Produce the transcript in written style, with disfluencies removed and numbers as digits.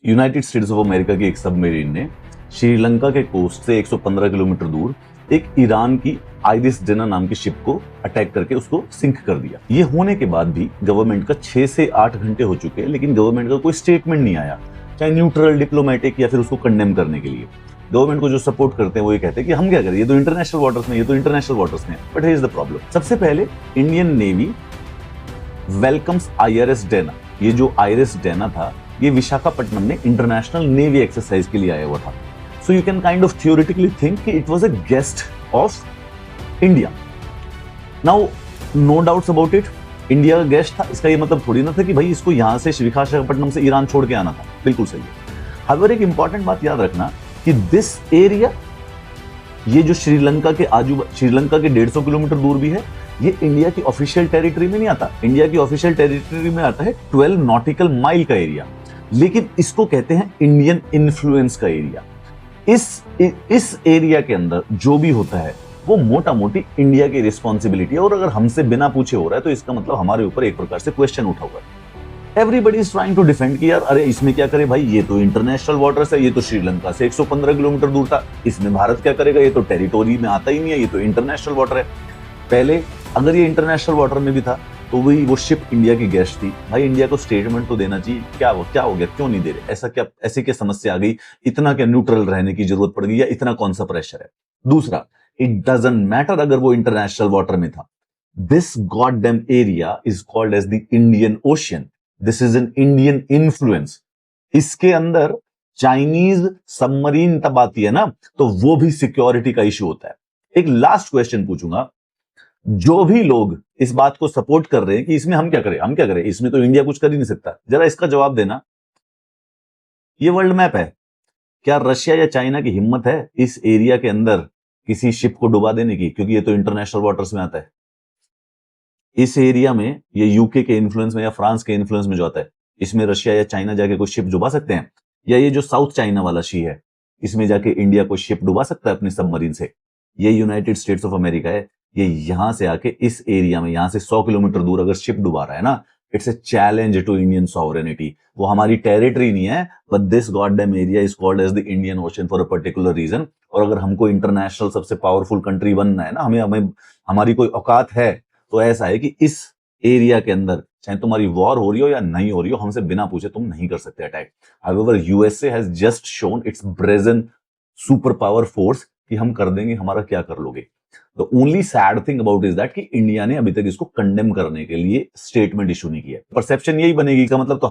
United states of America की एक submarine ने श्रीलंका के कोस्ट से 115 किलोमीटर दूर एक ईरान की आइरिस डेना नाम की शिप को अटैक करके उसको सिंक कर दिया। ये होने के बाद भी गवर्नमेंट का 6 से 8 घंटे हो चुके हैं, लेकिन गवर्नमेंट का कोई स्टेटमेंट नहीं आया, चाहे न्यूट्रल, डिप्लोमेटिक या फिर उसको कंडेम करने के लिए। गवर्नमेंट को जो सपोर्ट करते हैं वो ये कहते हैं कि हम क्या करें, ये तो इंटरनेशनल वाटर्स में, ये तो इंटरनेशनल वाटर्स में। But here is the problem. सबसे पहले Indian Navy welcomes IRS Dena. ये जो आईआरएस डेना था, ये विशाखापट्टनम में इंटरनेशनल नेवी एक्सरसाइज के लिए आया हुआ था। So you can kind of theoretically think कि it was a guest of India. Now no doubts about it, India का गेस्ट था, इसका ये मतलब थोड़ी ना था कि भाई इसको यहां से विशाखापट्टनम से ईरान छोड़ के आना था। बिल्कुल सही है। हाउएवर एक इंपॉर्टेंट बात याद रखना कि दिस एरिया, ये जो श्रीलंका के 150 किलोमीटर दूर भी है, ये इंडिया की ऑफिशियल टेरिटरी में नहीं आता। इंडिया की ऑफिशियल टेरिटरी में आता है 12 नॉटिकल माइल का एरिया, लेकिन इसको कहते हैं इंडियन इन्फ्लुएंस का एरिया। इस एरिया के अंदर जो भी होता है वो मोटा मोटी इंडिया की रिस्पॉन्सिबिलिटी है, और अगर हमसे बिना पूछे हो रहा है तो इसका मतलब हमारे ऊपर एक प्रकार से क्वेश्चन उठा हुआ है। Everybody is trying to defend कि यार अरे इसमें क्या करे भाई, ये तो इंटरनेशनल वाटर्स है, ये तो श्रीलंका से 115 किलोमीटर दूर था, इसमें भारत क्या करेगा, ये तो टेरिटोरी में आता ही नहीं है, ये तो इंटरनेशनल वाटर है। पहले अगर ये इंटरनेशनल वाटर में भी था तो वही वो शिप इंडिया की गेस्ट थी। भाई इंडिया को स्टेटमेंट तो देना चाहिए, क्या हो गया, क्यों नहीं दे रहे, ऐसी क्या समस्या आ गई, इतना क्या न्यूट्रल रहने की जरूरत पड़ गई, या इतना कौन सा प्रेशर है। दूसरा, इट डजंट मैटर अगर वो इंटरनेशनल वाटर में था, this goddamn area is called as the Indian Ocean, this is an Indian influence. इसके अंदर चाइनीज सबमरीन तब आती है ना, तो वो भी सिक्योरिटी का इश्यू होता है। एक लास्ट क्वेश्चन पूछूंगा, जो भी लोग इस बात को सपोर्ट कर रहे हैं कि इसमें हम क्या करें, इसमें तो इंडिया कुछ कर ही नहीं सकता, जरा इसका जवाब देना। ये वर्ल्ड मैप है, क्या रशिया या चाइना की हिम्मत है इस एरिया के अंदर किसी शिप को डुबा देने की, क्योंकि ये तो इंटरनेशनल वाटर्स में आता है। इस एरिया में ये यूके के इन्फ्लुएंस में या फ्रांस के इन्फ्लुएंस में जो आता है, इसमें रशिया या चाइना जाके कोई शिप डुबा सकते हैं? या ये जो साउथ चाइना वाला सी है, इसमें जाके इंडिया कोई शिप डुबा सकता है अपनी सबमरीन से? ये यूनाइटेड स्टेट्स ऑफ अमेरिका है, ये यहां से आके इस एरिया में, यहां से 100 किलोमीटर दूर अगर शिप डुबा रहा है ना, it's a challenge to Indian sovereignty. वो हमारी टेरिटरी नहीं है, but this goddamn area is called as the Indian Ocean for a particular region. और अगर हमको इंटरनेशनल सबसे पावरफुल कंट्री बनना है ना, हमें हमारी कोई औकात है, तो ऐसा है कि इस एरिया के अंदर चाहे तुम्हारी वॉर हो रही हो या नहीं हो रही हो, हमसे बिना पूछे तुम नहीं कर सकते attack. However USA has just shown it's brazen super power force कि हम कर देंगे, हमारा क्या कर लोगे। The only sad thing about is that कि इंडिया ने अभी तक इसको कंडेम करने के लिए स्टेटमेंट इशू नहीं किया। परसेप्शन यही बनेगी का मतलब तो